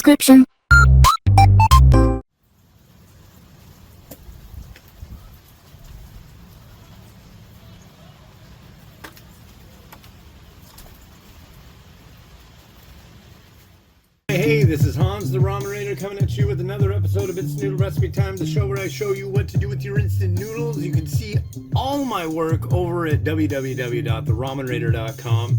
description. Hey, this is Hans the Ramen coming at you with another episode of It's Noodle Recipe Time, the show where I show you what to do with your instant noodles. You can see all my work over at www.theramenrater.com.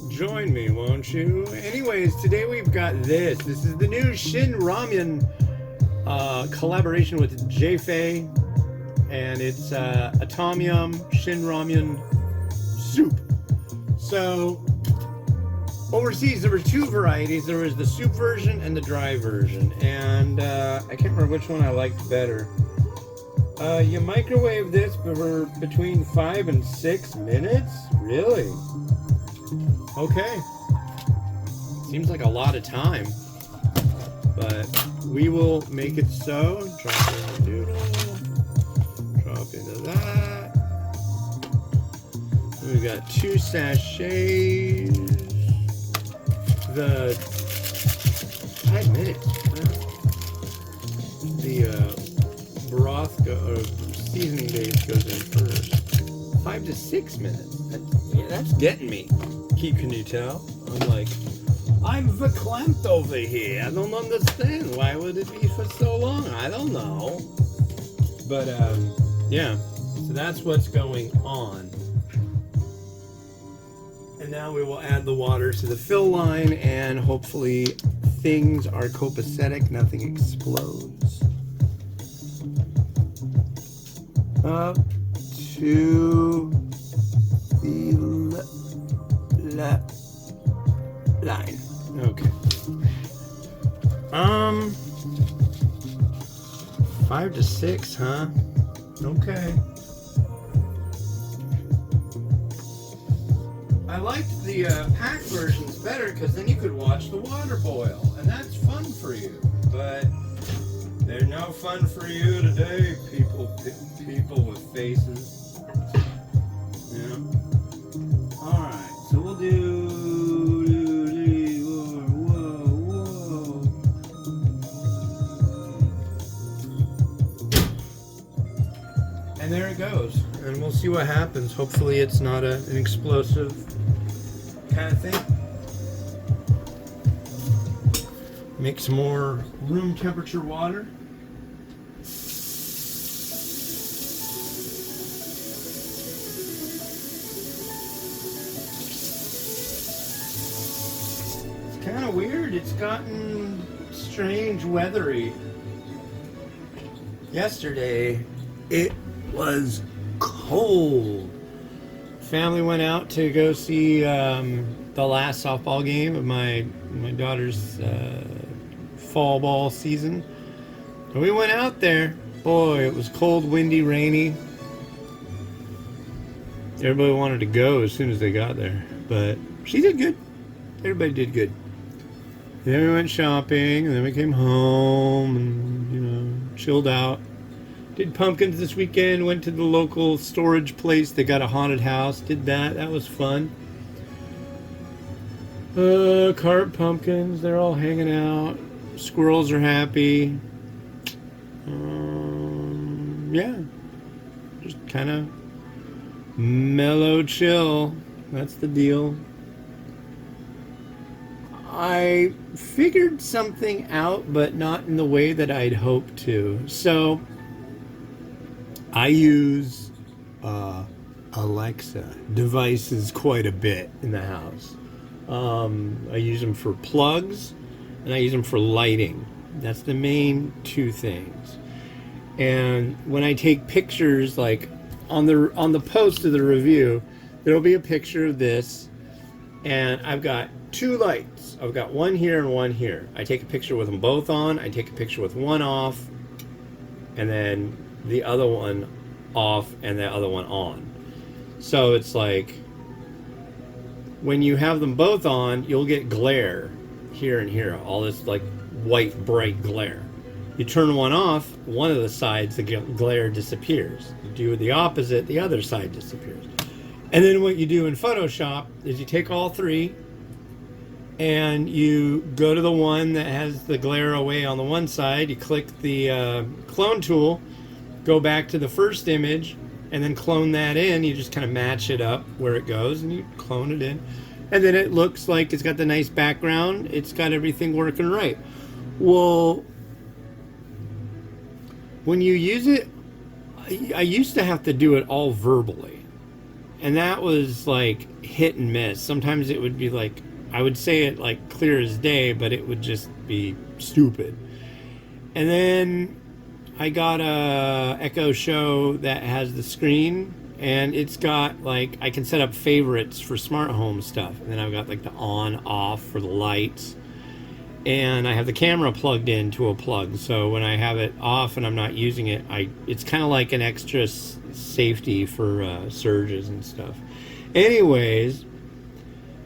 Join me, won't you? Anyways, today we've got this. This is the new Shin Ramyun collaboration with Jayfai, and it's a tom yum Shin Ramyun soup. So overseas, there were two varieties. There was the soup version and the dry version. And I can't remember which one I liked better. You microwave this for between 5 and 6 minutes? Really? Okay. Seems like a lot of time. But we will make it so. Drop in the noodle. Drop into that. And we've got 2 sachets. The 5 minutes. The broth seasoning base goes in first. 5 to 6 minutes. That's getting me. Can you tell? I'm like, I'm verklempt over here. I don't understand. Why would it be for so long? I don't know. But yeah. So that's what's going on. And now we will add the water to the fill line, and hopefully things are copacetic, nothing explodes. Up to the line. Okay. 5 to 6, huh? Okay. I liked the pack versions better because then you could watch the water boil, and that's fun for you. But they're no fun for you today, people with faces. Yeah. All right, so we'll do. Whoa. And there it goes, and we'll see what happens. Hopefully, it's not an explosive kind of thing. Make some more room temperature water. It's kind of weird. It's gotten strange weathery. Yesterday, it was cold. Family went out to go see the last softball game of my daughter's fall ball season. And we went out there. Boy, it was cold, windy, rainy. Everybody wanted to go as soon as they got there. But she did good. Everybody did good. And then we went shopping, and then we came home and, chilled out. Did pumpkins this weekend, went to the local storage place. They got a haunted house, did that. That was fun. Carved pumpkins, they're all hanging out. Squirrels are happy. Yeah. Just kind of mellow chill. That's the deal. I figured something out, but not in the way that I'd hoped to. So I use Alexa devices quite a bit in the house. I use them for plugs, and I use them for lighting. That's the main two things. And when I take pictures, like on the post of the review, there'll be a picture of this, and I've got 2 lights. I've got one here and one here. I take a picture with them both on. I take a picture with one off, and then the other one off and the other one on. So it's like when you have them both on, you'll get glare here and here, all this like white bright glare. You turn one off, one of the sides, the glare disappears. You do the opposite, the other side disappears. And then what you do in Photoshop is you take all 3 and you go to the one that has the glare away on the one side. You click the clone tool, go back to the first image, and then clone that in. You just kind of match it up where it goes, and you clone it in. And then it looks like it's got the nice background. It's got everything working right. Well, when you use it, I used to have to do it all verbally. And that was like hit and miss. Sometimes it would be like, I would say it like clear as day, but it would just be stupid. And then I got a Echo Show that has the screen, and it's got like, I can set up favorites for smart home stuff. And then I've got like the on off for the lights, and I have the camera plugged into a plug. So when I have it off and I'm not using it, it's kind of like an extra safety for surges and stuff. Anyways,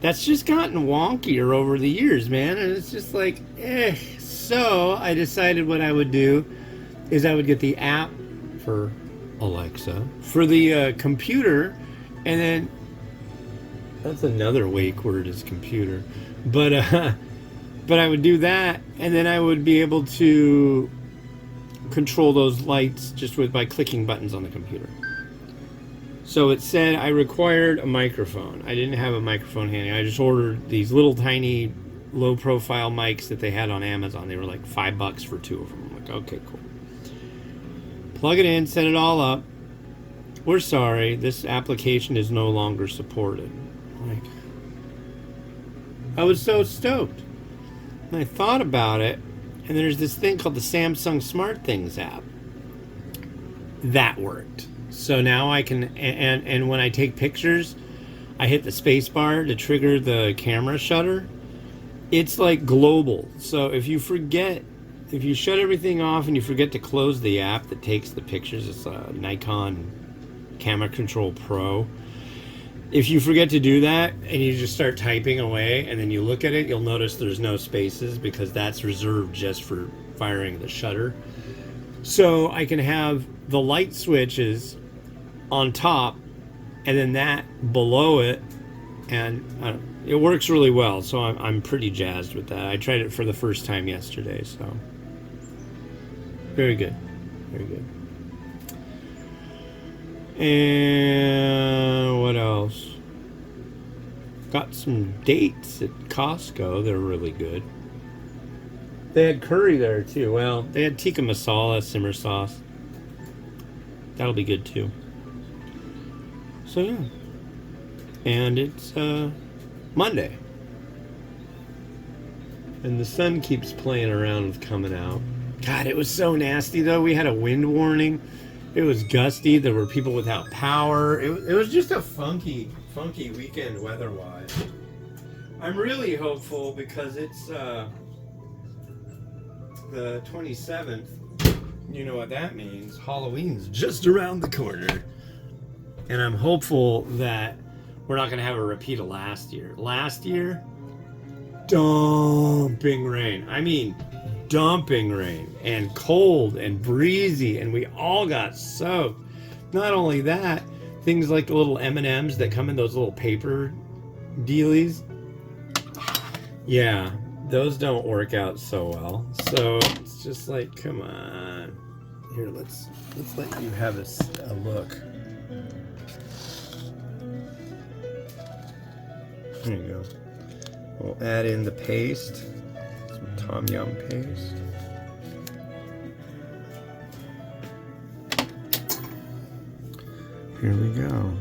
that's just gotten wonkier over the years, man. And it's just like, So I decided what I would do is I would get the app for Alexa for the computer, and then that's another wake word is computer, but I would do that, and then I would be able to control those lights just by clicking buttons on the computer. So it said I required a microphone. I didn't have a microphone handy. I just ordered these little tiny low profile mics that they had on Amazon. They were like $5 for 2 of them. I'm like, okay, cool. Plug it in, set it all up. We're sorry, this application is no longer supported. Like, I was so stoked. And I thought about it, and there's this thing called the Samsung Smart Things app. That worked. So now I can, and when I take pictures, I hit the space bar to trigger the camera shutter. It's like global. So if you shut everything off and you forget to close the app that takes the pictures, it's a Nikon Camera Control Pro. If you forget to do that and you just start typing away and then you look at it, you'll notice there's no spaces because that's reserved just for firing the shutter. So I can have the light switches on top and then that below it, and it works really well. So I'm pretty jazzed with that. I tried it for the first time yesterday, so very good, very good. And what else? Got some dates at Costco. They're really good. They had curry there too. Well, they had tikka masala simmer sauce. That'll be good too. So yeah. And it's Monday. And the sun keeps playing around with coming out. God, it was so nasty though. We had a wind warning. It was gusty. There were people without power. It was just a funky weekend weather-wise. I'm really hopeful because it's the 27th. You know what that means. Halloween's just around the corner. And I'm hopeful that we're not going to have a repeat of last year. Last year, dumping rain. I mean, dumping rain and cold and breezy, and we all got soaked. Not only that, things like the little M&Ms that come in those little paper dealies, yeah, those don't work out so well. So it's just like, come on, here, let's let you have a look. There you go. We'll add in the paste. Tom Yum paste. Here we go.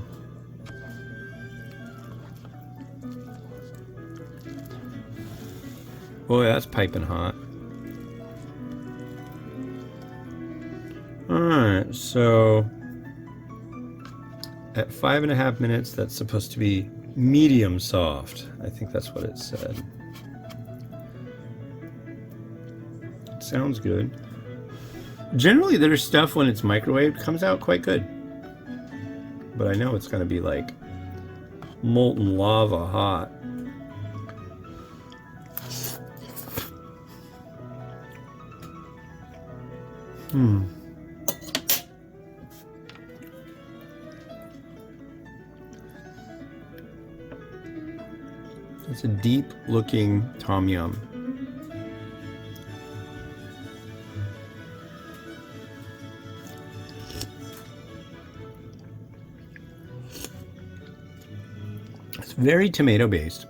Boy, that's piping hot. Alright, so at 5.5 minutes, that's supposed to be medium soft. I think that's what it said. Sounds good. Generally, their stuff when it's microwaved comes out quite good. But I know it's going to be like molten lava hot. It's a deep-looking tom yum. It's very tomato-based,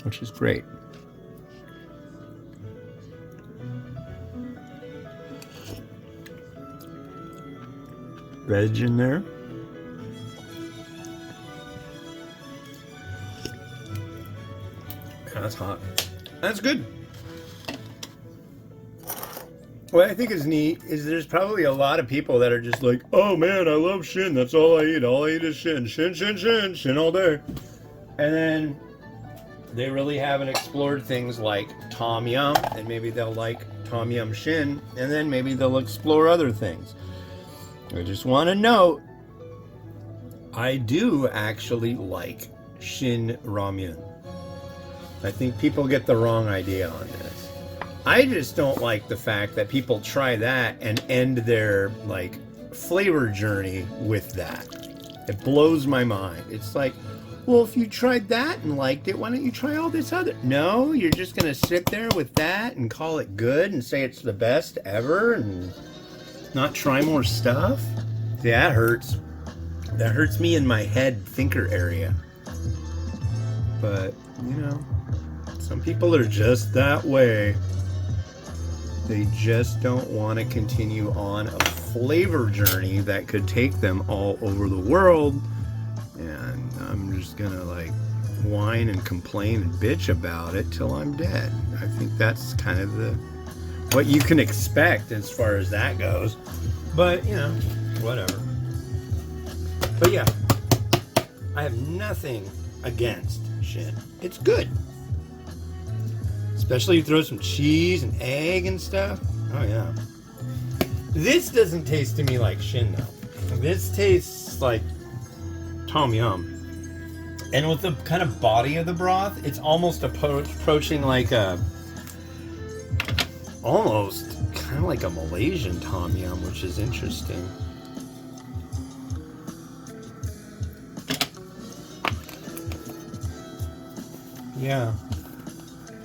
which is great. Veg in there. That's hot. That's good. What I think is neat is there's probably a lot of people that are just like, oh man, I love Shin. That's all I eat. All I eat is Shin. Shin, Shin, Shin. Shin all day. And then they really haven't explored things like Tom Yum, and maybe they'll like Tom Yum Shin, and then maybe they'll explore other things. I just want to note, I do actually like Shin Ramyun. I think people get the wrong idea on this. I just don't like the fact that people try that and end their like flavor journey with that. It blows my mind. It's like, well, if you tried that and liked it, why don't you try all this other? No, you're just gonna sit there with that and call it good and say it's the best ever and not try more stuff? Yeah, that hurts. That hurts me in my head thinker area. But, you know, some people are just that way. They just don't want to continue on a flavor journey that could take them all over the world. And I'm just gonna like whine and complain and bitch about it till I'm dead. I think that's kind of what you can expect as far as that goes. But, you know, whatever. But yeah, I have nothing against Shin. It's good. Especially you throw some cheese and egg and stuff. Oh yeah. This doesn't taste to me like Shin though. This tastes like Tom Yum. And with the kind of body of the broth, it's almost approaching like almost kind of like a Malaysian Tom Yum, which is interesting. Yeah.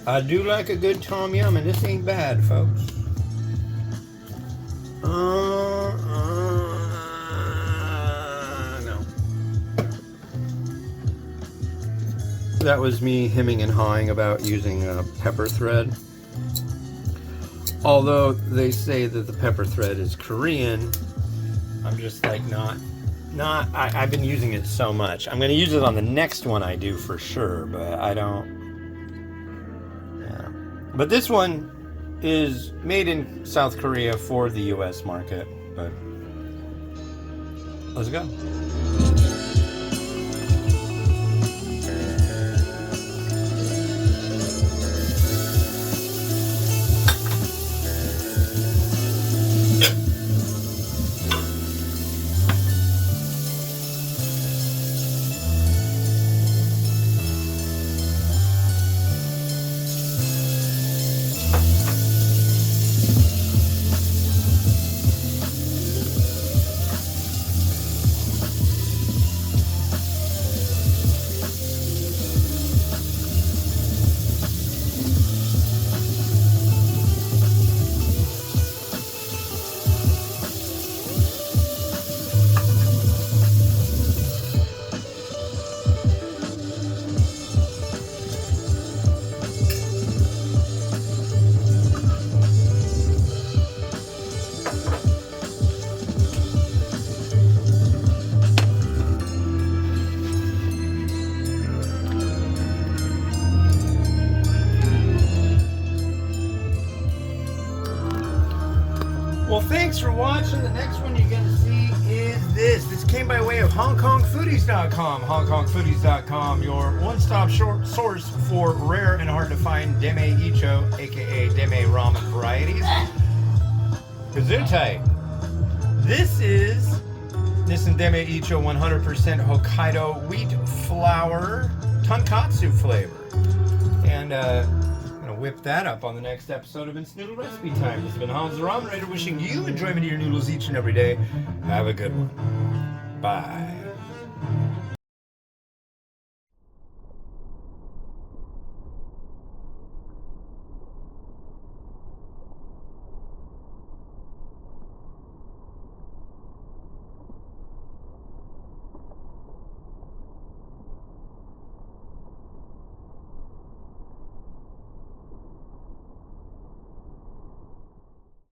I do like a good Tom Yum, and this ain't bad, folks. No. That was me hemming and hawing about using a pepper thread. Although they say that the pepper thread is Korean, I'm just like I've been using it so much. I'm going to use it on the next one I do for sure, but I don't. Yeah. But this one is made in South Korea for the US market. But let's go. Well, thanks for watching. The next one you're going to see is this. This came by way of HongKongFoodies.com. HongKongFoodies.com, your one-stop source for rare and hard-to-find Deme Icho, a.k.a. Deme ramen varieties. Gesundheit. This is Deme Icho 100% Hokkaido wheat flour tonkatsu flavor. And, whip that up on the next episode of It's Noodle Recipe Time. This has been Hans the Ramen Raider wishing you enjoyment of your noodles each and every day. Have a good one. Bye.